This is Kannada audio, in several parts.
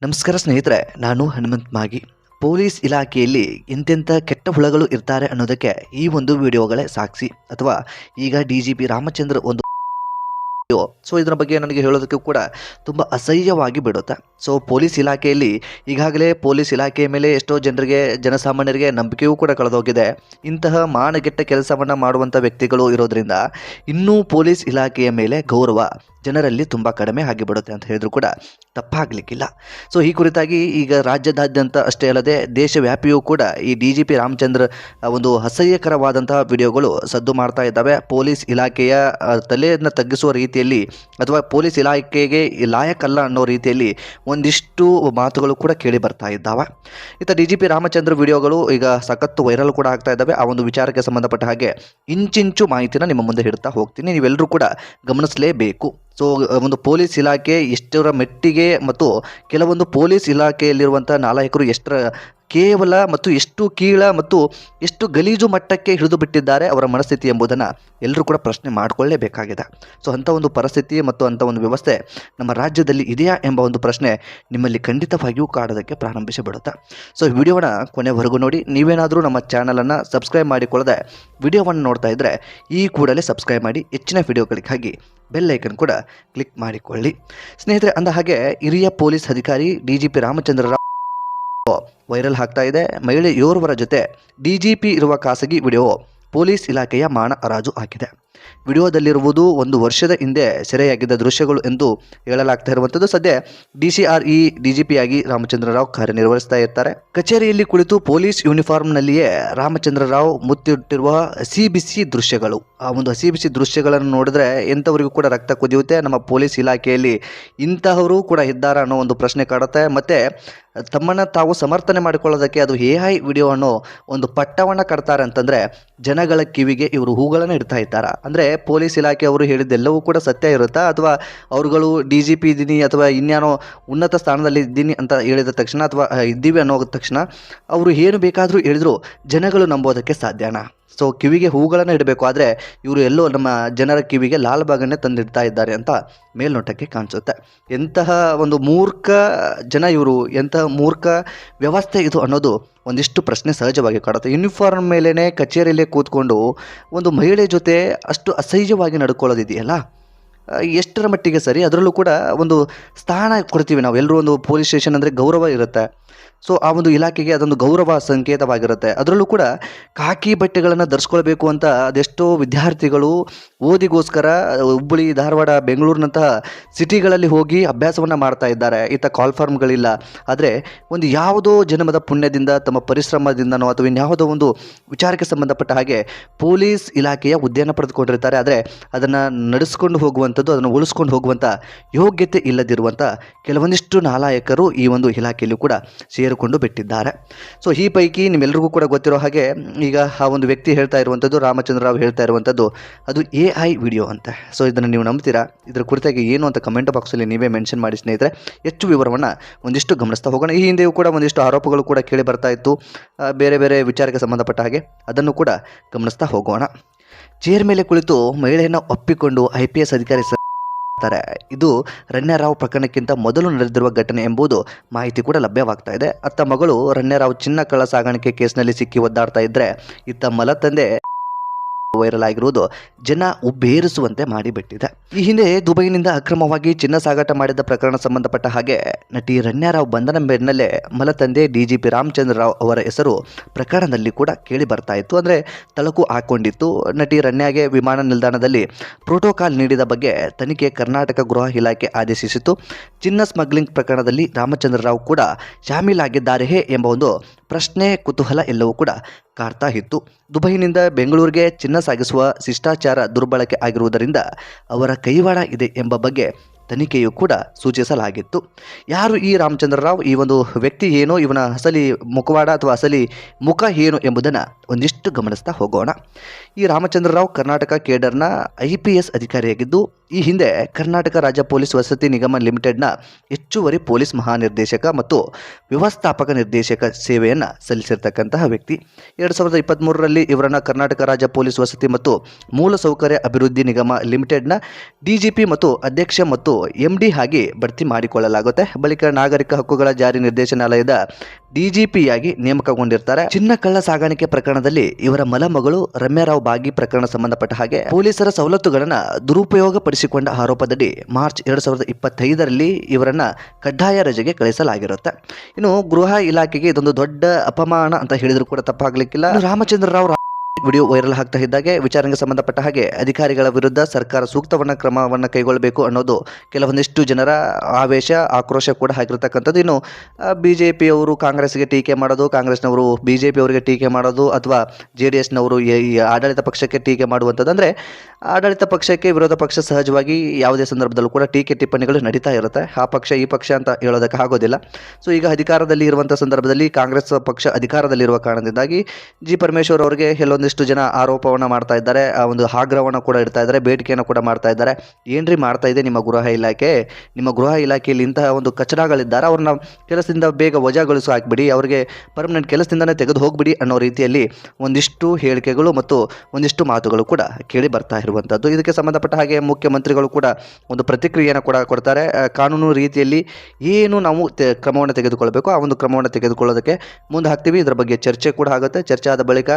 ನಮಸ್ಕಾರ ಸ್ನೇಹಿತರೆ, ನಾನು ಹನುಮಂತ್ ಮಾಗಿ. ಪೊಲೀಸ್ ಇಲಾಖೆಯಲ್ಲಿ ಎಂತೆಂಥ ಕೆಟ್ಟ ಹುಳಗಳು ಇರ್ತಾರೆ ಅನ್ನೋದಕ್ಕೆ ಈ ಒಂದು ವಿಡಿಯೋಗಳೇ ಸಾಕ್ಷಿ. ಅಥವಾ ಈಗ DGP ರಾಮಚಂದ್ರ ಒಂದು ಸೊ ಇದರ ಬಗ್ಗೆ ನನಗೆ ಹೇಳೋದಕ್ಕೂ ಕೂಡ ತುಂಬ ಅಸಹ್ಯವಾಗಿ ಬಿಡುತ್ತೆ. ಸೊ ಪೊಲೀಸ್ ಇಲಾಖೆಯಲ್ಲಿ ಈಗಾಗಲೇ ಪೊಲೀಸ್ ಇಲಾಖೆಯ ಮೇಲೆ ಎಷ್ಟೋ ಜನರಿಗೆ, ಜನಸಾಮಾನ್ಯರಿಗೆ ನಂಬಿಕೆಯೂ ಕೂಡ ಕಳೆದೋಗಿದೆ. ಇಂತಹ ಮಾನಗೆಟ್ಟ ಕೆಲಸವನ್ನು ಮಾಡುವಂಥ ವ್ಯಕ್ತಿಗಳು ಇರೋದ್ರಿಂದ ಇನ್ನೂ ಪೊಲೀಸ್ ಇಲಾಖೆಯ ಮೇಲೆ ಗೌರವ ಜನರಲ್ಲಿ ತುಂಬ ಕಡಿಮೆ ಆಗಿಬಿಡುತ್ತೆ ಅಂತ ಹೇಳಿದ್ರು ಕೂಡ ತಪ್ಪಾಗಲಿಕ್ಕಿಲ್ಲ. ಸೊ ಈ ಕುರಿತಾಗಿ ಈಗ ರಾಜ್ಯದಾದ್ಯಂತ ಅಷ್ಟೇ ಅಲ್ಲದೆ ದೇಶವ್ಯಾಪಿಯೂ ಕೂಡ ಈ DGP ರಾಮಚಂದ್ರ ಒಂದು ಅಸಹ್ಯಕರವಾದಂತಹ ವಿಡಿಯೋಗಳು ಸದ್ದು ಮಾಡ್ತಾ ಇದ್ದಾವೆ. ಪೊಲೀಸ್ ಇಲಾಖೆಯ ತಲೆಯನ್ನು ತಗ್ಗಿಸುವ ರೀತಿಯಲ್ಲಿ ಅಥವಾ ಪೊಲೀಸ್ ಇಲಾಖೆಗೆ ಲಾಯಕಲ್ಲ ಅನ್ನೋ ರೀತಿಯಲ್ಲಿ ಒಂದಿಷ್ಟು ಮಾತುಗಳು ಕೂಡ ಕೇಳಿ ಬರ್ತಾ ಇದ್ದಾವೆ. ಇತ್ತ DGP ರಾಮಚಂದ್ರ ವಿಡಿಯೋಗಳು ಈಗ ಸಖತ್ತು ವೈರಲ್ ಕೂಡ ಆಗ್ತಾ ಇದ್ದಾವೆ. ಆ ಒಂದು ವಿಚಾರಕ್ಕೆ ಸಂಬಂಧಪಟ್ಟ ಹಾಗೆ ಇಂಚಿಂಚು ಮಾಹಿತಿನ ನಿಮ್ಮ ಮುಂದೆ ಇಡ್ತಾ ಹೋಗ್ತೀನಿ, ನೀವೆಲ್ಲರೂ ಕೂಡ ಗಮನಿಸಲೇಬೇಕು. ಸೊ ಒಂದು ಪೊಲೀಸ್ ಇಲಾಖೆ ಎಷ್ಟರ ಮೆಟ್ಟಿಗೆ ಮತ್ತು ಕೆಲವೊಂದು ಪೊಲೀಸ್ ಇಲಾಖೆಯಲ್ಲಿರುವಂಥ ನಾಲಾಯಕರು ಎಷ್ಟರ ಕೇವಲ ಮತ್ತು ಎಷ್ಟು ಕೀಳ ಮತ್ತು ಎಷ್ಟು ಗಲೀಜು ಮಟ್ಟಕ್ಕೆ ಹಿಡಿದು ಬಿಟ್ಟಿದ್ದಾರೆ ಅವರ ಮನಸ್ಥಿತಿ ಎಂಬುದನ್ನು ಎಲ್ಲರೂ ಕೂಡ ಪ್ರಶ್ನೆ ಮಾಡಿಕೊಳ್ಳೇಬೇಕಾಗಿದೆ. ಸೊ ಅಂಥ ಒಂದು ಪರಿಸ್ಥಿತಿ ಮತ್ತು ಅಂಥ ಒಂದು ವ್ಯವಸ್ಥೆ ನಮ್ಮ ರಾಜ್ಯದಲ್ಲಿ ಇದೆಯಾ ಎಂಬ ಒಂದು ಪ್ರಶ್ನೆ ನಿಮ್ಮಲ್ಲಿ ಖಂಡಿತವಾಗಿಯೂ ಕಾಡೋದಕ್ಕೆ ಪ್ರಾರಂಭಿಸಿಬಿಡುತ್ತೆ. ಸೊ ಈ ವಿಡಿಯೋನ ಕೊನೆವರೆಗೂ ನೋಡಿ. ನೀವೇನಾದರೂ ನಮ್ಮ ಚಾನಲನ್ನು ಸಬ್ಸ್ಕ್ರೈಬ್ ಮಾಡಿಕೊಳ್ಳದೆ ವಿಡಿಯೋವನ್ನು ನೋಡ್ತಾ ಇದ್ದರೆ ಈ ಕೂಡಲೇ ಸಬ್ಸ್ಕ್ರೈಬ್ ಮಾಡಿ. ಹೆಚ್ಚಿನ ವಿಡಿಯೋಗಳಿಗಾಗಿ ಬೆಲ್ ಐಕನ್ ಕೂಡ ಕ್ಲಿಕ್ ಮಾಡಿಕೊಳ್ಳಿ. ಸ್ನೇಹಿತರೆ, ಅಂದ ಹಾಗೆ ಹಿರಿಯ ಪೊಲೀಸ್ ಅಧಿಕಾರಿ DGP ರಾಮಚಂದ್ರ ರಾವ್ ವೈರಲ್ ಆಗ್ತಾ ಇದೆ. ಮಹಿಳೆಯೋರ್ವರ ಜೊತೆ DGP ಇರುವ ಖಾಸಗಿ ವಿಡಿಯೋ ಪೊಲೀಸ್ ಇಲಾಖೆಯ ಮಾನ ಹರಾಜು ಆಗಿದೆ. ವಿಡಿಯೋದಲ್ಲಿರುವುದು 1 ವರ್ಷದ ಹಿಂದೆ ಸೆರೆಯಾಗಿದ್ದ ದೃಶ್ಯಗಳು ಎಂದು ಹೇಳಲಾಗ್ತಾ ಇರುವಂಥದ್ದು. ಸದ್ಯ DCRE DGP ಆಗಿ ರಾಮಚಂದ್ರ ರಾವ್ ಕಾರ್ಯನಿರ್ವಹಿಸ್ತಾ ಇರ್ತಾರೆ. ಕಚೇರಿಯಲ್ಲಿ ಕುಳಿತು ಪೊಲೀಸ್ ಯೂನಿಫಾರ್ಮ್ನಲ್ಲಿಯೇ ರಾಮಚಂದ್ರ ರಾವ್ ಮುತ್ತಿಟ್ಟಿರುವ ಹಸಿಬಿಸಿ ದೃಶ್ಯಗಳು. ಆ ಒಂದು ಹಸಿಬಿಸಿ ದೃಶ್ಯಗಳನ್ನು ನೋಡಿದ್ರೆ ಎಂಥವರಿಗೂ ಕೂಡ ರಕ್ತ ಕುದಿಯುತ್ತೆ. ನಮ್ಮ ಪೊಲೀಸ್ ಇಲಾಖೆಯಲ್ಲಿ ಇಂತಹವರು ಕೂಡ ಇದ್ದಾರಾ ಅನ್ನೋ ಒಂದು ಪ್ರಶ್ನೆ ಕಾಡುತ್ತೆ. ಮತ್ತು ತಮ್ಮನ್ನು ತಾವು ಸಮರ್ಥನೆ ಮಾಡಿಕೊಳ್ಳೋದಕ್ಕೆ ಅದು AI ವಿಡಿಯೋ ಅನ್ನೋ ಒಂದು ಪಟ್ಟವನ್ನು ಕಟ್ತಾರೆ ಅಂತಂದರೆ ಜನಗಳ ಕಿವಿಗೆ ಇವರು ಹೂಗಳನ್ನು ಇಡ್ತಾ ಇದ್ದಾರೆ. ಅಂದರೆ ಪೊಲೀಸ್ ಇಲಾಖೆಯವರು ಹೇಳಿದ್ದೆಲ್ಲವೂ ಕೂಡ ಸತ್ಯ ಇರುತ್ತಾ, ಅಥವಾ ಅವರುಗಳು DGP ಇದ್ದೀನಿ ಅಥವಾ ಇನ್ಯಾನೋ ಉನ್ನತ ಸ್ಥಾನದಲ್ಲಿ ಇದ್ದೀನಿ ಅಂತ ಹೇಳಿದ ತಕ್ಷಣ ಅಥವಾ ಇದ್ದೀವಿ ಅನ್ನೋ ತಕ್ಷಣ ಅವರು ಏನು ಬೇಕಾದರೂ ಹೇಳಿದ್ರು ಜನಗಳು ನಂಬೋದಕ್ಕೆ ಸಾಧ್ಯನಾ? ಸೊ ಕಿವಿಗೆ ಹೂಗಳನ್ನು ಇಡಬೇಕು, ಆದರೆ ಇವರು ಎಲ್ಲೋ ನಮ್ಮ ಜನರ ಕಿವಿಗೆ ಲಾಲ್ಬಾಗನ್ನೇ ತಂದಿಡ್ತಾ ಇದ್ದಾರೆ ಅಂತ ಮೇಲ್ನೋಟಕ್ಕೆ ಕಾಣಿಸುತ್ತೆ. ಎಂತಹ ಒಂದು ಮೂರ್ಖ ಜನ ಇವರು, ಎಂತಹ ಮೂರ್ಖ ವ್ಯವಸ್ಥೆ ಇದು ಅನ್ನೋದು ಒಂದಿಷ್ಟು ಪ್ರಶ್ನೆ ಸಹಜವಾಗಿ ಕಾಡುತ್ತೆ. ಯೂನಿಫಾರ್ಮ್ ಮೇಲೇ ಕಚೇರಿಯಲ್ಲೇ ಕೂತ್ಕೊಂಡು ಒಂದು ಮಹಿಳೆ ಜೊತೆ ಅಷ್ಟು ಅಸಹ್ಯವಾಗಿ ನಡ್ಕೊಳ್ಳೋದಿದೆಯಲ್ಲ, ಎಷ್ಟರ ಮಟ್ಟಿಗೆ ಸರಿ? ಅದರಲ್ಲೂ ಕೂಡ ಒಂದು ಸ್ಥಾನ ಕೊಡ್ತೀವಿ ನಾವು ಎಲ್ಲರೂ. ಒಂದು ಪೊಲೀಸ್ ಸ್ಟೇಷನ್ ಅಂದರೆ ಗೌರವ ಇರುತ್ತೆ. ಸೊ ಆ ಒಂದು ಇಲಾಖೆಗೆ ಅದೊಂದು ಗೌರವ ಸಂಕೇತವಾಗಿರುತ್ತೆ. ಅದರಲ್ಲೂ ಕೂಡ ಕಾಕಿ ಬಟ್ಟೆಗಳನ್ನು ಧರಿಸ್ಕೊಳ್ಬೇಕು ಅಂತ ಅದೆಷ್ಟೋ ವಿದ್ಯಾರ್ಥಿಗಳು ಓದಿಗೋಸ್ಕರ ಹುಬ್ಬಳ್ಳಿ, ಧಾರವಾಡ, ಬೆಂಗಳೂರಿನಂತಹ ಸಿಟಿಗಳಲ್ಲಿ ಹೋಗಿ ಅಭ್ಯಾಸವನ್ನು ಮಾಡ್ತಾ ಇದ್ದಾರೆ. ಈತ ಕಾಲ್ಫಾರ್ಮ್ಗಳಿಲ್ಲ, ಆದರೆ ಒಂದು ಯಾವುದೋ ಜನ್ಮದ ಪುಣ್ಯದಿಂದ, ತಮ್ಮ ಪರಿಶ್ರಮದಿಂದನೋ ಅಥವಾ ಇನ್ಯಾವುದೋ ಒಂದು ವಿಚಾರಕ್ಕೆ ಸಂಬಂಧಪಟ್ಟ ಹಾಗೆ ಪೊಲೀಸ್ ಇಲಾಖೆಯ ಹುದ್ದೆಯನ್ನು ಪಡೆದುಕೊಂಡಿರ್ತಾರೆ. ಆದರೆ ಅದನ್ನು ನಡೆಸ್ಕೊಂಡು ಹೋಗುವಂಥದ್ದು, ಅದನ್ನು ಉಳಿಸ್ಕೊಂಡು ಹೋಗುವಂಥ ಯೋಗ್ಯತೆ ಇಲ್ಲದಿರುವಂಥ ಕೆಲವೊಂದಿಷ್ಟು ನಾಲಾಯಕರು ಈ ಒಂದು ಇಲಾಖೆಯಲ್ಲೂ ಕೂಡ ಸೇರಿಕೊಂಡು ಬಿಟ್ಟಿದ್ದಾರೆ. ಸೊ ಈ ಪೈಕಿ ನಿಮ್ಮೆಲ್ಲರಿಗೂ ಕೂಡ ಗೊತ್ತಿರೋ ಹಾಗೆ ಈಗ ಆ ಒಂದು ವ್ಯಕ್ತಿ ಹೇಳ್ತಾ ಇರುವಂಥದ್ದು, ರಾಮಚಂದ್ರ ರಾವ್ ಹೇಳ್ತಾ ಇರುವಂಥದ್ದು ಅದು AI ವಿಡಿಯೋ ಅಂತ. ಸೊ ಇದನ್ನು ನೀವು ನಂಬ್ತೀರಾ? ಇದರ ಕುರಿತಾಗಿ ಏನು ಅಂತ ಕಮೆಂಟ್ ಬಾಕ್ಸಲ್ಲಿ ನೀವೇ ಮೆನ್ಷನ್ ಮಾಡಿ ಸ್ನೇಹಿತರೆ. ಹೆಚ್ಚು ವಿವರವನ್ನು ಒಂದಿಷ್ಟು ಗಮನಿಸ್ತಾ ಹೋಗೋಣ. ಈ ಹಿಂದೆಯೂ ಕೂಡ ಒಂದಿಷ್ಟು ಆರೋಪಗಳು ಕೂಡ ಕೇಳಿ ಬರ್ತಾ ಇತ್ತು ಬೇರೆ ಬೇರೆ ವಿಚಾರಕ್ಕೆ ಸಂಬಂಧಪಟ್ಟ ಹಾಗೆ, ಅದನ್ನು ಕೂಡ ಗಮನಿಸ್ತಾ ಹೋಗೋಣ. ಚೇರ್ ಮೇಲೆ ಕುಳಿತು ಮಹಿಳೆಯನ್ನು ಒಪ್ಪಿಕೊಂಡು IPS ಅಧಿಕಾರಿ ಇದು ರಣ್ಯಾರಾವ್ ಪ್ರಕರಣಕ್ಕಿಂತ ಮೊದಲು ನಡೆದಿರುವ ಘಟನೆ ಎಂಬುದು ಮಾಹಿತಿ ಕೂಡ ಲಭ್ಯವಾಗ್ತಾ ಇದೆ. ಅತ್ತ ಮಗಳು ರಣ್ಯಾರಾವ್ ಚಿನ್ನ ಕಳ್ಳ ಸಾಗಾಣಿಕೆ ಕೇಸ್ನಲ್ಲಿ ಸಿಕ್ಕಿ ಒದ್ದಾಡ್ತಾ ಇದ್ರೆ, ಇತ್ತ ಮಲತಂದೆ ವೈರಲ್ ಆಗಿರುವುದು ಜನ ಉಬ್ಬೇರಿಸುವಂತೆ ಮಾಡಿಬಿಟ್ಟಿದೆ. ಈ ಹಿಂದೆ ದುಬೈನಿಂದ ಅಕ್ರಮವಾಗಿ ಚಿನ್ನ ಸಾಗಾಟ ಮಾಡಿದ ಪ್ರಕರಣ ಸಂಬಂಧಪಟ್ಟ ಹಾಗೆ ನಟಿ ರಣ್ಯಾರಾವ್ ಬಂಧನ ಬೆನ್ನಲ್ಲೇ ಮಲತಂದೆ DGP ರಾಮಚಂದ್ರ ರಾವ್ ಅವರ ಹೆಸರು ಪ್ರಕರಣದಲ್ಲಿ ಕೂಡ ಕೇಳಿ ಬರ್ತಾ ಇತ್ತು. ಅಂದರೆ ತಳಕು ಹಾಕೊಂಡಿತ್ತು. ನಟಿ ರಣ್ಯಾಗೆ ವಿಮಾನ ನಿಲ್ದಾಣದಲ್ಲಿ ಪ್ರೋಟೋಕಾಲ್ ನೀಡಿದ ಬಗ್ಗೆ ತನಿಖೆ ಕರ್ನಾಟಕ ಗೃಹ ಇಲಾಖೆ ಆದೇಶಿಸಿತು. ಚಿನ್ನ ಸ್ಮಗ್ಲಿಂಗ್ ಪ್ರಕರಣದಲ್ಲಿ ರಾಮಚಂದ್ರ ರಾವ್ ಕೂಡ ಶಾಮೀಲಾಗಿದ್ದಾರೆಯೇ ಎಂಬ ಒಂದು ಪ್ರಶ್ನೆ, ಕುತೂಹಲ ಎಲ್ಲವೂ ಕೂಡ ಕಾಡ್ತಾ ಇತ್ತು. ದುಬೈನಿಂದ ಬೆಂಗಳೂರಿಗೆ ಚಿನ್ನ ಸಾಗಿಸುವ ಶಿಷ್ಟಾಚಾರ ದುರ್ಬಳಕೆ ಆಗಿರುವುದರಿಂದ ಅವರ ಕೈವಾಡ ಇದೆ ಎಂಬ ಬಗ್ಗೆ ತನಿಖೆಯು ಕೂಡ ಸೂಚಿಸಲಾಗಿತ್ತು. ಯಾರು ಈ ರಾಮಚಂದ್ರ ರಾವ್? ಈ ಒಂದು ವ್ಯಕ್ತಿ ಏನು? ಇವನ ಅಸಲಿ ಮುಖವಾಡ ಅಥವಾ ಅಸಲಿ ಮುಖ ಏನು ಎಂಬುದನ್ನು ಒಂದಿಷ್ಟು ಗಮನಿಸ್ತಾ ಹೋಗೋಣ. ಈ ರಾಮಚಂದ್ರ ರಾವ್ ಕರ್ನಾಟಕ ಕೇಡರ್ನ IPS ಅಧಿಕಾರಿಯಾಗಿದ್ದು ಈ ಹಿಂದೆ ಕರ್ನಾಟಕ ರಾಜ್ಯ ಪೊಲೀಸ್ ವಸತಿ ನಿಗಮ ಲಿಮಿಟೆಡ್ನ ಹೆಚ್ಚುವರಿ ಪೊಲೀಸ್ ಮಹಾನಿರ್ದೇಶಕ ಮತ್ತು ವ್ಯವಸ್ಥಾಪಕ ನಿರ್ದೇಶಕ ಸೇವೆಯನ್ನು ಸಲ್ಲಿಸಿರ್ತಕ್ಕಂತಹ ವ್ಯಕ್ತಿ. 2023ರಲ್ಲಿ ಇವರನ್ನು ಕರ್ನಾಟಕ ರಾಜ್ಯ ಪೊಲೀಸ್ ವಸತಿ ಮತ್ತು ಮೂಲಸೌಕರ್ಯ ಅಭಿವೃದ್ಧಿ ನಿಗಮ ಲಿಮಿಟೆಡ್ನ ಡಿಜಿಪಿ ಮತ್ತು ಅಧ್ಯಕ್ಷ ಮತ್ತು MD ಆಗಿ ಬಡ್ತಿ ಮಾಡಿಕೊಳ್ಳಲಾಗುತ್ತೆ. ಬಳಿಕ ನಾಗರಿಕ ಹಕ್ಕುಗಳ ಜಾರಿ ನಿರ್ದೇಶನಾಲಯದ ಡಿಜಿಪಿಯಾಗಿ ನೇಮಕಗೊಂಡಿರ್ತಾರೆ. ಚಿನ್ನ ಕಳ್ಳ ಸಾಗಾಣಿಕೆ ಪ್ರಕರಣದಲ್ಲಿ ಇವರ ಮಲಮಗಳು ರಮ್ಯಾರಾವ್ ಬಾಗಿ ಪ್ರಕರಣ ಸಂಬಂಧಪಟ್ಟ ಹಾಗೆ ಪೊಲೀಸರ ಸವಲತ್ತುಗಳನ್ನು ದುರುಪಯೋಗ ಪಡಿಸಿಕೊಂಡ ಆರೋಪದಡಿ ಮಾರ್ಚ್ 2025ರಲ್ಲಿ ಇವರನ್ನ ಕಡ್ಡಾಯ ರಜೆಗೆ ಕಳಿಸಲಾಗಿರುತ್ತೆ. ಇನ್ನು ಗೃಹ ಇಲಾಖೆಗೆ ಇದೊಂದು ದೊಡ್ಡ ಅಪಮಾನ ಅಂತ ಹೇಳಿದ್ರು ಕೂಡ ತಪ್ಪಾಗಲಿಕ್ಕಿಲ್ಲ. ರಾಮಚಂದ್ರ ರಾವ್ ವಿಡಿಯೋ ವೈರಲ್ ಆಗ್ತಾ ಇದ್ದಾಗೆ ವಿಚಾರಣೆಗೆ ಸಂಬಂಧಪಟ್ಟ ಹಾಗೆ ಅಧಿಕಾರಿಗಳ ವಿರುದ್ಧ ಸರ್ಕಾರ ಸೂಕ್ತವನ್ನ ಕ್ರಮವನ್ನು ಕೈಗೊಳ್ಳಬೇಕು ಅನ್ನೋದು ಕೆಲವೊಂದಿಷ್ಟು ಜನರ ಆವೇಶ ಆಕ್ರೋಶ ಕೂಡ ಆಗಿರತಕ್ಕಂಥದ್ದು. ಇನ್ನು ಬಿಜೆಪಿಯವರು ಕಾಂಗ್ರೆಸ್ಗೆ ಟೀಕೆ ಮಾಡೋದು, ಕಾಂಗ್ರೆಸ್ನವರು ಬಿಜೆಪಿಯವರಿಗೆ ಟೀಕೆ ಮಾಡೋದು, ಅಥವಾ JDSನವರು ಈ ಆಡಳಿತ ಪಕ್ಷಕ್ಕೆ ಟೀಕೆ ಮಾಡುವಂಥದ್ದು. ಅಂದರೆ ಆಡಳಿತ ಪಕ್ಷಕ್ಕೆ ವಿರೋಧ ಪಕ್ಷ ಸಹಜವಾಗಿ ಯಾವುದೇ ಸಂದರ್ಭದಲ್ಲೂ ಕೂಡ ಟೀಕೆ ಟಿಪ್ಪಣಿಗಳು ನಡೀತಾ ಇರುತ್ತೆ. ಆ ಪಕ್ಷ ಈ ಪಕ್ಷ ಅಂತ ಹೇಳೋದಕ್ಕೆ ಆಗೋದಿಲ್ಲ. ಸೊ ಈಗ ಅಧಿಕಾರದಲ್ಲಿ ಇರುವಂಥ ಸಂದರ್ಭದಲ್ಲಿ ಕಾಂಗ್ರೆಸ್ ಪಕ್ಷ ಅಧಿಕಾರದಲ್ಲಿರುವ ಕಾರಣದಿಂದಾಗಿ ಜಿ ಪರಮೇಶ್ವರ್ ಅವರಿಗೆ ಕೆಲವೊಂದಿಷ್ಟು ಜನ ಆರೋಪವನ್ನು ಮಾಡ್ತಾ ಇದ್ದಾರೆ, ಆ ಒಂದು ಆಗ್ರಹವನ್ನು ಕೂಡ ಇಡ್ತಾ ಇದ್ದಾರೆ, ಬೇಡಿಕೆಯನ್ನು ಕೂಡ ಮಾಡ್ತಾ ಇದ್ದಾರೆ. ಏನ್ರಿ ಮಾಡ್ತಾ ಇದೆ ನಿಮ್ಮ ಗೃಹ ಇಲಾಖೆ? ನಿಮ್ಮ ಗೃಹ ಇಲಾಖೆಯಲ್ಲಿ ಇಂತಹ ಒಂದು ಕಚಡಗಳಿದ್ದಾರೆ, ಅವ್ರನ್ನ ಕೆಲಸದಿಂದ ಬೇಗ ವಜಾಗೊಳಿಸಿ ಹಾಕ್ಬಿಡಿ, ಅವರಿಗೆ ಪರ್ಮನೆಂಟ್ ಕೆಲಸದಿಂದನೇ ತೆಗೆದು ಹೋಗ್ಬಿಡಿ ಅನ್ನೋ ರೀತಿಯಲ್ಲಿ ಒಂದಿಷ್ಟು ಹೇಳಿಕೆಗಳು ಮತ್ತು ಒಂದಿಷ್ಟು ಮಾತುಗಳು ಕೂಡ ಕೇಳಿ ಬರ್ತಾ ಇರುವಂಥದ್ದು. ಇದಕ್ಕೆ ಸಂಬಂಧಪಟ್ಟ ಹಾಗೆ ಮುಖ್ಯಮಂತ್ರಿಗಳು ಕೂಡ ಒಂದು ಪ್ರತಿಕ್ರಿಯೆಯನ್ನು ಕೂಡ ಕೊಡ್ತಾರೆ. ಕಾನೂನು ರೀತಿಯಲ್ಲಿ ಏನು ನಾವು ಕ್ರಮವನ್ನು ತೆಗೆದುಕೊಳ್ಬೇಕು ಆ ಒಂದು ಕ್ರಮವನ್ನು ತೆಗೆದುಕೊಳ್ಳೋದಕ್ಕೆ ಮುಂದೆ ಹಾಕ್ತೀವಿ. ಇದರ ಬಗ್ಗೆ ಚರ್ಚೆ ಕೂಡ ಆಗುತ್ತೆ. ಚರ್ಚೆ ಆದ ಬಳಿಕ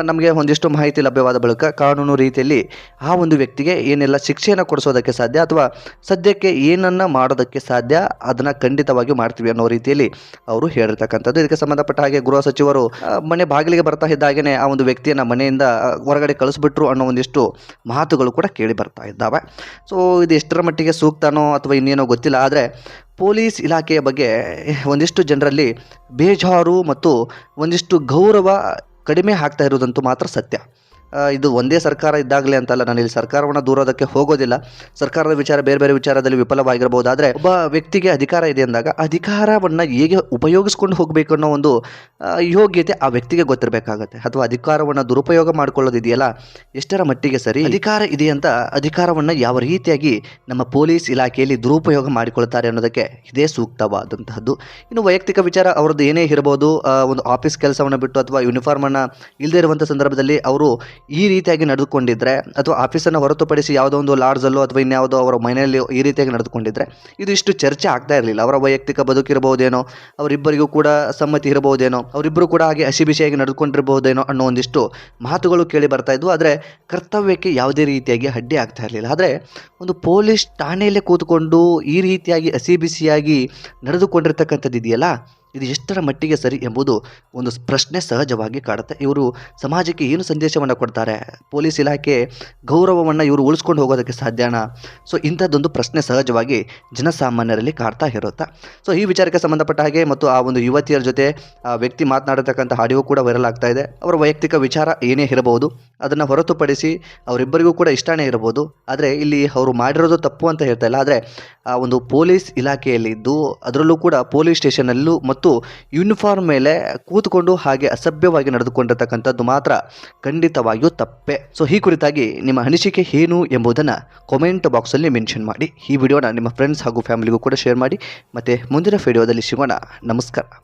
ನಮಗೆ ಒಂದಿಷ್ಟು ಮಾಹಿತಿ ಲಭ್ಯವಾದ ಬಳಿಕ ಕಾನೂನು ರೀತಿಯಲ್ಲಿ ಆ ಒಂದು ವ್ಯಕ್ತಿಗೆ ಏನೆಲ್ಲ ಶಿಕ್ಷೆಯನ್ನು ಕೊಡಿಸೋದಕ್ಕೆ ಸಾಧ್ಯ ಅಥವಾ ಸದ್ಯಕ್ಕೆ ಏನನ್ನ ಮಾಡೋದಕ್ಕೆ ಸಾಧ್ಯ ಅದನ್ನ ಖಂಡಿತವಾಗಿ ಮಾಡ್ತೀವಿ ಅನ್ನೋ ರೀತಿಯಲ್ಲಿ ಅವರು ಹೇಳಿರ್ತಕ್ಕಂಥದ್ದು. ಇದಕ್ಕೆ ಸಂಬಂಧಪಟ್ಟ ಹಾಗೆ ಗೃಹ ಸಚಿವರು ಮನೆ ಬಾಗಿಲಿಗೆ ಬರ್ತಾ ಇದ್ದಾಗೇನೆ ಆ ಒಂದು ವ್ಯಕ್ತಿಯನ್ನು ಮನೆಯಿಂದ ಹೊರಗಡೆ ಕಳಿಸ್ಬಿಟ್ರು ಅನ್ನೋ ಒಂದಿಷ್ಟು ಮಾತುಗಳು ಕೂಡ ಕೇಳಿ ಬರ್ತಾ ಇದ್ದಾವೆ. ಸೊ ಇದು ಎಷ್ಟರ ಮಟ್ಟಿಗೆ ಸೂಕ್ತನೋ ಅಥವಾ ಇನ್ನೇನೋ ಗೊತ್ತಿಲ್ಲ. ಆದರೆ ಪೊಲೀಸ್ ಇಲಾಖೆಯ ಬಗ್ಗೆ ಒಂದಿಷ್ಟು ಜನರಲ್ಲಿ ಬೇಜಾರು ಮತ್ತು ಒಂದಿಷ್ಟು ಗೌರವ ಕಡಿಮೆ ಆಗ್ತಾ ಇರೋದಂತೂ ಮಾತ್ರ ಸತ್ಯ. ಇದು ಒಂದೇ ಸರ್ಕಾರ ಇದ್ದಾಗಲೇ ಅಂತಲ್ಲ, ನಾನು ಇಲ್ಲಿ ಸರ್ಕಾರವನ್ನು ದೂರೋದಕ್ಕೆ ಹೋಗೋದಿಲ್ಲ. ಸರ್ಕಾರದ ವಿಚಾರ ಬೇರೆ ಬೇರೆ ವಿಚಾರದಲ್ಲಿ ವಿಫಲವಾಗಿರಬಹುದು. ಆದರೆ ಒಬ್ಬ ವ್ಯಕ್ತಿಗೆ ಅಧಿಕಾರ ಇದೆ ಅಂದಾಗ ಅಧಿಕಾರವನ್ನು ಹೇಗೆ ಉಪಯೋಗಿಸ್ಕೊಂಡು ಹೋಗಬೇಕು ಅನ್ನೋ ಒಂದು ಯೋಗ್ಯತೆ ಆ ವ್ಯಕ್ತಿಗೆ ಗೊತ್ತಿರಬೇಕಾಗತ್ತೆ. ಅಥವಾ ಅಧಿಕಾರವನ್ನು ದುರುಪಯೋಗ ಮಾಡಿಕೊಳ್ಳೋದಿದೆಯಲ್ಲ ಎಷ್ಟರ ಮಟ್ಟಿಗೆ ಸರಿ, ಅಧಿಕಾರ ಇದೆ ಅಂತ ಅಧಿಕಾರವನ್ನು ಯಾವ ರೀತಿಯಾಗಿ ನಮ್ಮ ಪೊಲೀಸ್ ಇಲಾಖೆಯಲ್ಲಿ ದುರುಪಯೋಗ ಮಾಡಿಕೊಳ್ತಾರೆ ಅನ್ನೋದಕ್ಕೆ ಇದೇ ಸೂಕ್ತವಾದಂತಹದ್ದು. ಇನ್ನು ವೈಯಕ್ತಿಕ ವಿಚಾರ ಅವ್ರದ್ದು ಏನೇ ಇರಬಹುದು, ಒಂದು ಆಫೀಸ್ ಕೆಲಸವನ್ನು ಬಿಟ್ಟು ಅಥವಾ ಯೂನಿಫಾರ್ಮನ್ನು ಇಲ್ಲದೇ ಇರುವಂಥ ಸಂದರ್ಭದಲ್ಲಿ ಅವರು ಈ ರೀತಿಯಾಗಿ ನಡೆದುಕೊಂಡಿದ್ರೆ ಅಥವಾ ಆಫೀಸನ್ನು ಹೊರತುಪಡಿಸಿ ಯಾವುದೋ ಒಂದು ಲಾಡ್ಜಲ್ಲೋ ಅಥವಾ ಇನ್ಯಾವುದೋ ಅವರ ಮನೆಯಲ್ಲಿ ಈ ರೀತಿಯಾಗಿ ನಡೆದುಕೊಂಡಿದ್ರೆ ಇದು ಇಷ್ಟು ಚರ್ಚೆ ಆಗ್ತಾ ಇರಲಿಲ್ಲ. ಅವರ ವೈಯಕ್ತಿಕ ಬದುಕಿರಬಹುದೇನೋ, ಅವರಿಬ್ಬರಿಗೂ ಕೂಡ ಸಮ್ಮತಿ ಇರಬಹುದೇನೋ, ಅವರಿಬ್ಬರು ಕೂಡ ಹಾಗೆ ಹಸಿಬಿಸಿಯಾಗಿ ನಡೆದುಕೊಂಡಿರಬಹುದೇನೋ ಅನ್ನೋ ಒಂದಿಷ್ಟು ಮಾತುಗಳು ಕೇಳಿ ಬರ್ತಾ ಇದ್ವು. ಆದರೆ ಕರ್ತವ್ಯಕ್ಕೆ ಯಾವುದೇ ರೀತಿಯಾಗಿ ಅಡ್ಡಿ ಆಗ್ತಾ ಇರಲಿಲ್ಲ. ಆದರೆ ಒಂದು ಪೊಲೀಸ್ ಠಾಣೆಯಲ್ಲೇ ಕೂತ್ಕೊಂಡು ಈ ರೀತಿಯಾಗಿ ಹಸಿಬಿಸಿಯಾಗಿ ನಡೆದುಕೊಂಡಿರ್ತಕ್ಕಂಥದ್ದು ಇದೆಯಲ್ಲ, ಇದು ಎಷ್ಟರ ಮಟ್ಟಿಗೆ ಸರಿ ಎಂಬುದು ಒಂದು ಪ್ರಶ್ನೆ ಸಹಜವಾಗಿ ಕಾಡುತ್ತೆ. ಇವರು ಸಮಾಜಕ್ಕೆ ಏನು ಸಂದೇಶವನ್ನು ಕೊಡ್ತಾರೆ? ಪೊಲೀಸ್ ಇಲಾಖೆ ಗೌರವವನ್ನು ಇವರು ಉಳಿಸ್ಕೊಂಡು ಹೋಗೋದಕ್ಕೆ ಸಾಧ್ಯನಾ? ಸೊ ಇಂಥದ್ದೊಂದು ಪ್ರಶ್ನೆ ಸಹಜವಾಗಿ ಜನಸಾಮಾನ್ಯರಲ್ಲಿ ಕಾಡ್ತಾ ಇರುತ್ತೆ. ಸೊ ಈ ವಿಚಾರಕ್ಕೆ ಸಂಬಂಧಪಟ್ಟ ಹಾಗೆ ಮತ್ತು ಆ ಒಂದು ಯುವತಿಯರ ಜೊತೆ ಆ ವ್ಯಕ್ತಿ ಮಾತನಾಡತಕ್ಕಂಥ ಆಡಿಯೋ ಕೂಡ ವೈರಲ್ ಆಗ್ತಾ ಇದೆ. ಅವರ ವೈಯಕ್ತಿಕ ವಿಚಾರ ಏನೇ ಇರಬಹುದು, ಅದನ್ನು ಹೊರತುಪಡಿಸಿ ಅವರಿಬ್ಬರಿಗೂ ಕೂಡ ಇಷ್ಟನೇ ಇರಬಹುದು. ಆದರೆ ಇಲ್ಲಿ ಅವರು ಮಾಡಿರೋದು ತಪ್ಪು ಅಂತ ಹೇಳ್ತಾ ಇಲ್ಲ. ಆದರೆ ಆ ಒಂದು ಪೊಲೀಸ್ ಇಲಾಖೆಯಲ್ಲಿದ್ದು ಅದರಲ್ಲೂ ಕೂಡ ಪೊಲೀಸ್ ಸ್ಟೇಷನಲ್ಲೂ ಮತ್ತು ಯೂನಿಫಾರ್ಮ್ ಮೇಲೆ ಕೂತ್ಕೊಂಡು ಹಾಗೆ ಅಸಭ್ಯವಾಗಿ ನಡೆದುಕೊಂಡಿರ್ತಕ್ಕಂಥದ್ದು ಮಾತ್ರ ಖಂಡಿತವಾಗಿಯೂ ತಪ್ಪೆ. ಸೊ ಈ ಕುರಿತಾಗಿ ನಿಮ್ಮ ಅನಿಸಿಕೆ ಏನು ಎಂಬುದನ್ನು ಕಾಮೆಂಟ್ ಬಾಕ್ಸಲ್ಲಿ ಮೆನ್ಷನ್ ಮಾಡಿ. ಈ ವಿಡಿಯೋನ ನಿಮ್ಮ ಫ್ರೆಂಡ್ಸ್ ಹಾಗೂ ಫ್ಯಾಮಿಲಿಗೂ ಕೂಡ ಶೇರ್ ಮಾಡಿ. ಮತ್ತು ಮುಂದಿನ ವಿಡಿಯೋದಲ್ಲಿ ಸಿಗೋಣ. ನಮಸ್ಕಾರ.